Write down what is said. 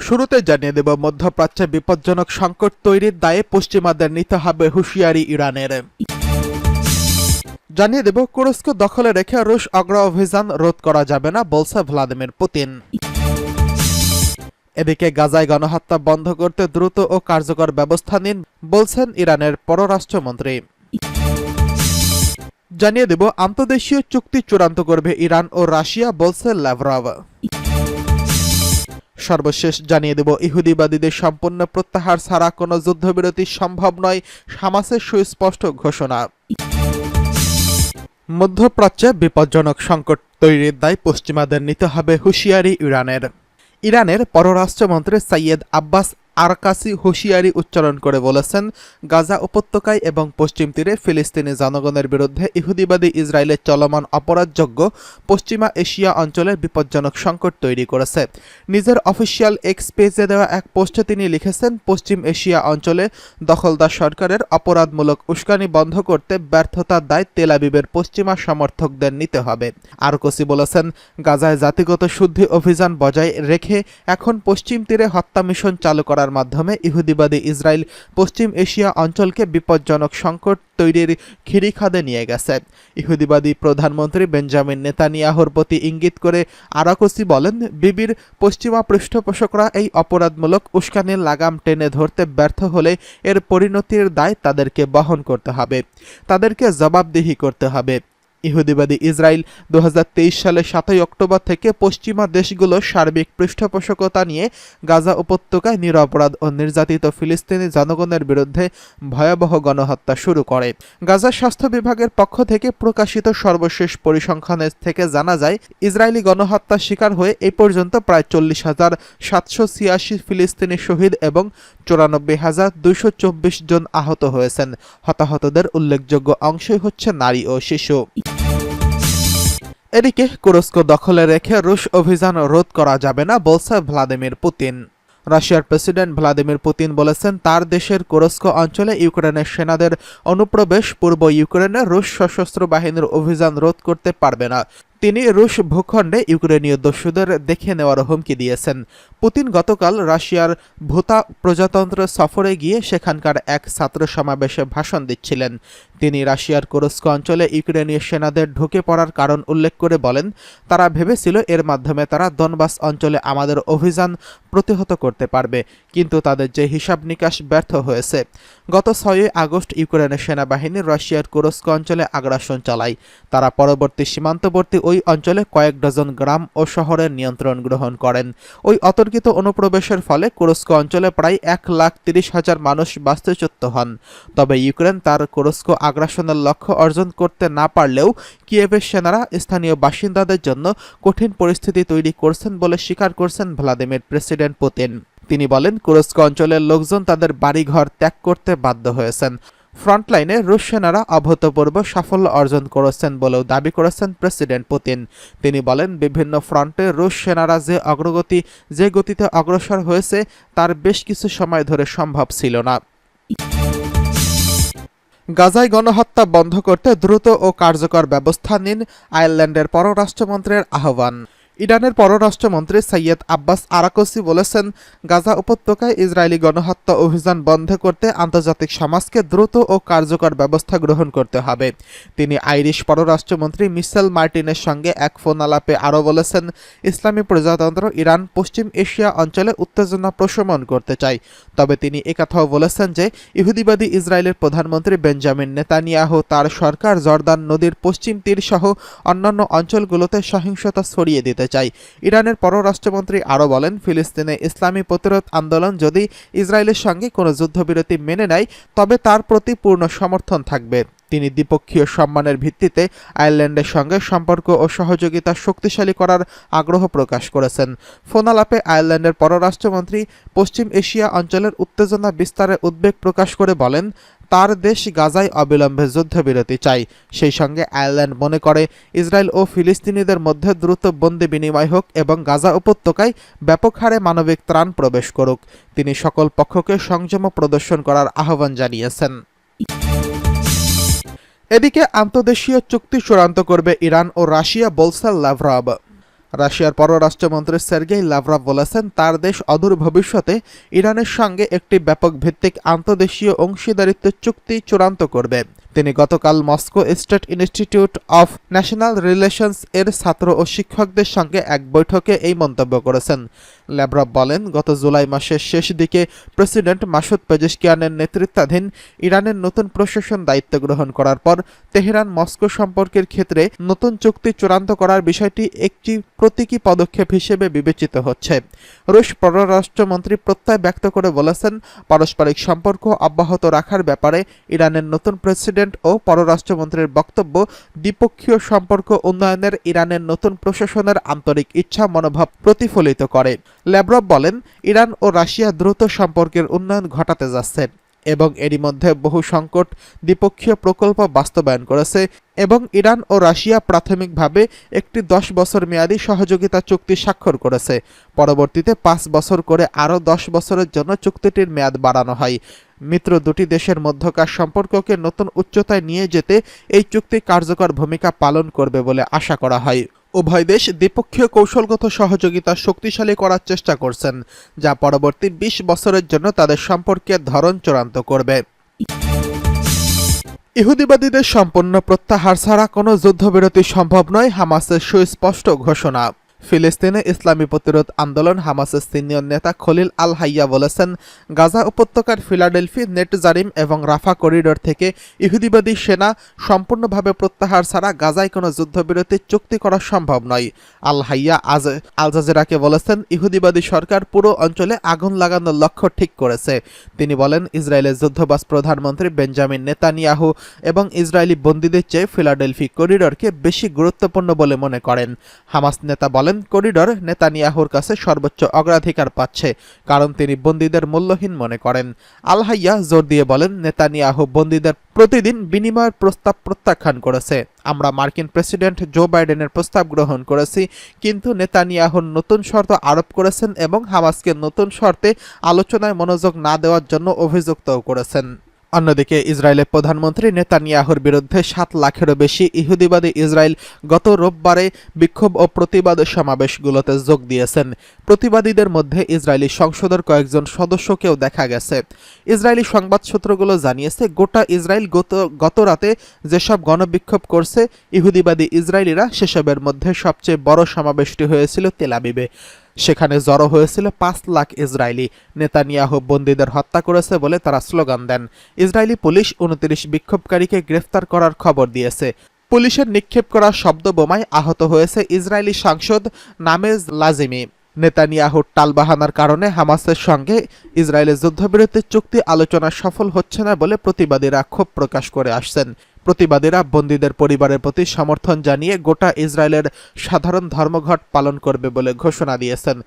শুরুতে জানিয়ে দেব, মধ্যপ্রাচ্যে বিপজ্জনক সংকট তৈরির দায়ে পশ্চিমাদের নিতে হবে হুঁশিয়ারি ইরানের। জানিয়ে দেব, তুরস্ক দখলে রেখে রুশ অগ্র অভিযান রোধ করা যাবে না, বলছে ভ্লাদিমির পুতিন। এদিকে গাজায় গণহত্যা বন্ধ করতে দ্রুত ও কার্যকর ব্যবস্থা নিন, বলছেন ইরানের পররাষ্ট্রমন্ত্রী। জানিয়ে দেব, আন্তদেশীয় চুক্তি চূড়ান্ত করবে ইরান ও রাশিয়া, বলছে ল্যাভরভ। সর্বশেষ জানিয়ে দেব, ইহুদিবাদীদের সম্পূর্ণ প্রত্যাহার ছাড়া কোনো যুদ্ধবিরতি সম্ভব নয়, হামাসের সুস্পষ্ট ঘোষণা। মধ্যপ্রাচ্যে বিপজ্জনক সংকট তৈরির দায় পশ্চিমাদের নিতে হবে হুঁশিয়ারি ইরানের। ইরানের পররাষ্ট্রমন্ত্রী সৈয়দ আব্বাস আরকাসি হুঁশিয়ারি উচ্চারণ করে বলেছেন, গাজা উপত্যকায় এবং পশ্চিম তীরে ফিলিস্তিনি জনগণের বিরুদ্ধে ইহুদিবাদী ইসরায়েলের চলমান অপরাধযোগ্য পশ্চিমা এশিয়া অঞ্চলের বিপজ্জনক সংকট তৈরি করেছে। নিজের অফিসিয়াল এক্স পেজে দেওয়া এক পোস্টে তিনি লিখেছেন, পশ্চিম এশিয়া অঞ্চলে দখলদার সরকারের অপরাধমূলক উস্কানি বন্ধ করতে ব্যর্থতার দায় তেল আবিবের পশ্চিমা সমর্থকদের নিতে হবে। আরকাসি বলেছেন, গাজায় জাতিগত শুদ্ধি অভিযান বজায় রেখে এখন পশ্চিম তীরে হত্যা মিশন চালু করার মাধ্যমে ইহুদিবাদী ইসরায়েল পশ্চিম এশিয়া অঞ্চলকে বিপজ্জনক সংকট তৈরির খিড়িখাদে নিয়ে গেছে। ইহুদিবাদী প্রধানমন্ত্রী বেঞ্জামিন নেতানিয়াহুর প্রতি ইঙ্গিত করে আরকাসি বলেন, বিবির পশ্চিমা পৃষ্ঠপোষকরা এই অপরাধমূলক উস্কানির লাগাম টেনে ধরতে ব্যর্থ হলে এর পরিণতির দায় তাদেরকে বহন করতে হবে, তাদেরকে জবাবদিহি করতে হবে। ইহুদিবাদী ইসরায়েল 2023 সালের 7 অক্টোবর থেকে পশ্চিমা দেশগুলোর সার্বিক পৃষ্ঠপোষকতা নিয়ে গাজা উপত্যকায় নিরপরাধ ও নির্যাতিত ফিলিস্তিনি জনগণের বিরুদ্ধে ভয়াবহ গণহত্যা শুরু করে। গাজা স্বাস্থ্য বিভাগের পক্ষ থেকে প্রকাশিত সর্বশেষ পরিসংখ্যানের থেকে জানা যায়, ইসরায়েলি গণহত্যার শিকার হয়ে এ পর্যন্ত প্রায় 40,786 ফিলিস্তিনি শহীদ এবং 94,224 জন আহত হয়েছেন। হতাহতদের উল্লেখযোগ্য অংশই হচ্ছে নারী ও শিশু। এদিকে তুরস্ক দখলে রেখে রুশ অভিযান রোধ করা যাবে না, বলছে ভ্লাদিমির পুতিন। রাশিয়ার প্রেসিডেন্ট ভ্লাদিমির পুতিন বলেছেন, তার দেশের তুরস্ক অঞ্চলে ইউক্রেনের সেনাদের অনুপ্রবেশ পূর্ব ইউক্রেনে রুশ সশস্ত্র বাহিনীর অভিযান রোধ করতে পারবে না। তিনি রুশ ভূখণ্ডে ইউক্রেনীয় দস্যুদের দেখে নেওয়ার হুমকি দিয়েছেন। পুতিন গতকাল রাশিয়ার ভুতা প্রজাতন্ত্র সফরে গিয়ে সেখানকার এক ছাত্র সমাবেশে ভাষণ দিচ্ছিলেন। তিনি রাশিয়ার তুরস্ক অঞ্চলে ইউক্রেনীয় সেনাদের ঢুকে পড়ার কারণ উল্লেখ করে বলেন, তারা ভেবেছিল এর মাধ্যমে তারা দনবাস অঞ্চলে আমাদের অভিযান প্রতিহত করতে পারবে, কিন্তু তাদের যে হিসাব নিকাশ ব্যর্থ হয়েছে। গত 6 আগস্ট ইউক্রেনের সেনাবাহিনী রাশিয়ার তুরস্ক অঞ্চলে আগ্রাসন চালায়। তারা পরবর্তী সীমান্তবর্তী ওই অঞ্চলে কয়েক ডজন গ্রাম ও শহরের নিয়ন্ত্রণ গ্রহণ করেন। ওই অতর্কিত অনুপ্রবেশের ফলে তুরস্ক অঞ্চলে প্রায় 1,30,000 মানুষ বাস্তুচ্যুত হন। তবে ইউক্রেন তার তুরস্ক আগ্রাসনের লক্ষ্য অর্জন করতে না পারলেও কিয়েভের সেনারা স্থানীয় বাসিন্দাদের জন্য কঠিন পরিস্থিতি তৈরি করছেন বলে স্বীকার করছেন ভ্লাদিমির প্রেসিডেন্ট পুতিন। তিনি বলেন, তুরস্ক অঞ্চলের লোকজন তাদের বাড়িঘর ত্যাগ করতে বাধ্য হয়েছেন। ফ্রন্টলাইনে রুশ সেনারা অভূতপূর্ব সাফল্য অর্জন করেছেন বলেও দাবি করেছেন প্রেসিডেন্ট পুতিন। তিনি বলেন, বিভিন্ন ফ্রন্টে রুশ সেনারা যে গতিতে অগ্রসর হয়েছে তার বেশ কিছু সময় ধরে সম্ভব ছিল না। গাজায় গণহত্যা বন্ধ করতে দ্রুত ও কার্যকর ব্যবস্থা নিন, আয়ারল্যান্ডের পররাষ্ট্রমন্ত্রীর আহ্বান। ইরানের পররাষ্ট্রমন্ত্রী সৈয়দ আব্বাস আরাকসি বলেছেন, গাজা উপত্যকায় ইসরায়েলি গণহত্যা অভিযান বন্ধ করতে আন্তর্জাতিক সমাজকে দ্রুত ও কার্যকর ব্যবস্থা গ্রহণ করতে হবে। তিনি আইরিশ পররাষ্ট্রমন্ত্রী মিশেল মার্টিনের সঙ্গে এক ফোন আলাপে আরও বলেছেন, ইসলামী প্রজাতন্ত্র ইরান পশ্চিম এশিয়া অঞ্চলে উত্তেজনা প্রশমন করতে চায়। তবে তিনি একথাও বলেছেন যে ইহুদিবাদী ইসরায়েলের প্রধানমন্ত্রী বেঞ্জামিন নেতানিয়াহু তার সরকার জর্দান নদীর পশ্চিম তীর সহ অন্যান্য অঞ্চলগুলোতে সহিংসতা ছড়িয়ে দিতে চাই। ইরানের পররাষ্ট্রমন্ত্রী আরও বলেন, ফিলিস্তিনে ইসলামী প্রতিরোধ আন্দোলন যদি ইসরায়েলের সঙ্গে কোনো যুদ্ধবিরতি মেনে নেয় তবে তার প্রতি পূর্ণ সমর্থন থাকবে। তিনি দ্বিপক্ষীয় সম্মানের ভিত্তিতে আয়ারল্যান্ডের সঙ্গে সম্পর্ক ও সহযোগিতা শক্তিশালী করার আগ্রহ প্রকাশ করেছেন। ফোন আলাপে আয়ারল্যান্ডের পররাষ্ট্রমন্ত্রী পশ্চিম এশিয়া অঞ্চলের উত্তেজনা বিস্তারে উদ্বেগ প্রকাশ করে বলেন, তার দেশ গাজায় অবিলম্বে যুদ্ধবিরতি চায়। সেই সঙ্গে আয়ারল্যান্ড মনে করে ইসরায়েল ও ফিলিস্তিনিদের মধ্যে দ্রুত বন্দি বিনিময় হোক এবং গাজা উপত্যকায় ব্যাপক হারে মানবিক ত্রাণ প্রবেশ করুক। তিনি সকল পক্ষকে সংযম প্রদর্শন করার আহ্বান জানিয়েছেন। এদিকে আন্তদেশীয় চুক্তি চূড়ান্ত করবে ইরান ও রাশিয়া, বলছে ল্যাভরভ। রাশিয়ার পররাষ্ট্রমন্ত্রী সের্গেই লাভরভ বলেছেন তার দেশ অদূর ভবিষ্যতে ইরানের সঙ্গে একটি ব্যাপক ভিত্তিক আন্তদেশীয় অংশীদারিত্ব চুক্তি চূড়ান্ত করবে। তিনি গতকাল Moscow state institute of national relations এর ছাত্র ও শিক্ষকদের সঙ্গে এক বৈঠকে এই মন্তব্য করেছেন। লাভরভ বলেন, গত জুলাই মাসের শেষ দিকে প্রেসিডেন্ট মাসুদ পেজেশকিয়ানের নেতৃত্বাধীন ইরানের নতুন প্রশাসন দায়িত্ব গ্রহণ করার পর তেহরান মস্কো সম্পর্কের ক্ষেত্রে নতুন চুক্তি চূড়ান্ত করার বিষয়টি একটি প্রতীকী পদক্ষেপ হিসেবে বিবেচিত হচ্ছে। রুশ পররাষ্ট্রমন্ত্রী প্রত্যয় ব্যক্ত করে বলেছেন, পারস্পরিক সম্পর্ক অব্যাহত রাখার ব্যাপারে ইরানের নতুন প্রেসিডেন্ট ও পররাষ্ট্রমন্ত্রীর বক্তব্য দ্বিপক্ষীয় সম্পর্ক উন্নয়নের ইরানের নতুন প্রশাসনের আন্তরিক ইচ্ছা মনোভাব প্রতিফলিত করে। লাভরভ বলেন, ইরান ও রাশিয়া দ্রুত সম্পর্কের উন্নয়ন ঘটাতে যাচ্ছে এবং এরই মধ্যে বহু সংকট দ্বিপক্ষীয় প্রকল্প বাস্তবায়ন করেছে এবং ইরান ও রাশিয়া প্রাথমিকভাবে একটি 10 বছর মেয়াদী সহযোগিতা চুক্তি স্বাক্ষর করেছে। পরবর্তীতে 5 বছর করে আরও 10 বছরের জন্য চুক্তিটির মেয়াদ বাড়ানো হয়। মিত্র দুটি দেশের মধ্যকার সম্পর্ককে নতুন উচ্চতায় নিয়ে যেতে এই চুক্তি কার্যকর ভূমিকা পালন করবে বলে আশা করা হয়। উভয় দেশ দ্বিপক্ষীয় কৌশলগত সহযোগিতা শক্তিশালী করার চেষ্টা করছেন, যা পরবর্তী 20 বছরের জন্য তাদের সম্পর্কের ধরন চূড়ান্ত করবে। ইহুদিবাদীদের সম্পূর্ণ প্রত্যাহার ছাড়া কোনো যুদ্ধবিরতি সম্ভব নয়, হামাসের সুস্পষ্ট ঘোষণা। ফিলিস্তিনে ইসলামী প্রতিরোধ আন্দোলন হামাসের সিনিয়র নেতা খলিল আল হাইয়া বলেছেন, গাজা উপত্যকার ফিলাডেলফি, নেটজারিম এবং রাফা করিডোর থেকে ইহুদিবাদী সেনা সম্পূর্ণভাবে প্রত্যাহার ছাড়া গাজায় কোনো যুদ্ধবিরতির চুক্তি করা সম্ভব নয়। আল হাইয়া আজ আল জাজিরাকে বলেছেন, ইহুদিবাদী সরকার পুরো অঞ্চলে আগুন লাগানোর লক্ষ্য ঠিক করেছে। তিনি বলেন, ইসরায়েলের যুদ্ধবাজ প্রধানমন্ত্রী বেঞ্জামিন নেতানিয়াহু এবং ইসরায়েলি বন্দীদের চেয়ে ফিলাডেলফি করিডোরকে বেশি গুরুত্বপূর্ণ বলে মনে করেন। হামাস নেতা বলেন, করিডোর নেতানিয়াহুর কাছে সর্বোচ্চ অগ্রাধিকার পাচ্ছে, কারণ তিনি বন্দীদের মূল্যহীন মনে করেন। আল হাইয়া জোর দিয়ে বলেন, নেতানিয়াহু বন্দীদের প্রতিদিন বিনিময়ের প্রস্তাব প্রত্যাখ্যান করেছে। আমরা মার্কিন প্রেসিডেন্ট জো বাইডেনের প্রস্তাব গ্রহণ করেছি, কিন্তু নেতানিয়াহুর নতুন শর্ত আরোপ করেছেন এবং হামাসকে নতুন শর্তে আলোচনায় মনোযোগ না দেওয়ার জন্য অভিযুক্তও করেছেন। অন্যদিকে ইসরায়েলের প্রধানমন্ত্রী নেতানিয়াহুর বিরুদ্ধে 7 লাখেরও বেশি ইহুদিবাদী ইসরায়েল গত রোববারে বিক্ষোভ ও প্রতিবাদ সমাবেশগুলোতে যোগ দিয়েছেন। প্রতিবাদীদের মধ্যে ইসরায়েলি সংসদের কয়েকজন সদস্যকেও দেখা গেছে। ইসরায়েলি সংবাদ সূত্রগুলো জানিয়েছে, গোটা ইসরায়েল গত রাতে যেসব গণবিক্ষোভ করছে ইহুদিবাদী ইসরায়েলিরা, সেসবের মধ্যে সবচেয়ে বড় সমাবেশটি হয়েছিল তেল আবিবে। সেখানে জড়ো হয়েছিল 5 লাখ ইসরায়েলি। নেতানিয়াহু বন্দীদের হত্যা করেছে বলে তারা স্লোগান দেন। ইসরায়েলি পুলিশ 29 বিক্ষোভকারীকে গ্রেফতার করার খবর দিয়েছে। পুলিশের নিক্ষেপ করা শব্দ বোমায় আহত হয়েছে ইসরায়েলি সাংসদ নামেজ লাজিমি। নেতানিয়াহুর টালবাহানার কারণে হামাসের সঙ্গে ইসরায়েলের যুদ্ধবিরতির চুক্তি আলোচনা সফল হচ্ছে না বলে প্রতিবাদীরা ক্ষোভ প্রকাশ করে আসছেন। প্রতিবাদীরা বন্দীদের পরিবারের প্রতি সমর্থন জানিয়ে গোটা ইসরায়েলের সাধারণ ধর্মঘট পালন করবে বলে ঘোষণা দিয়েছেন।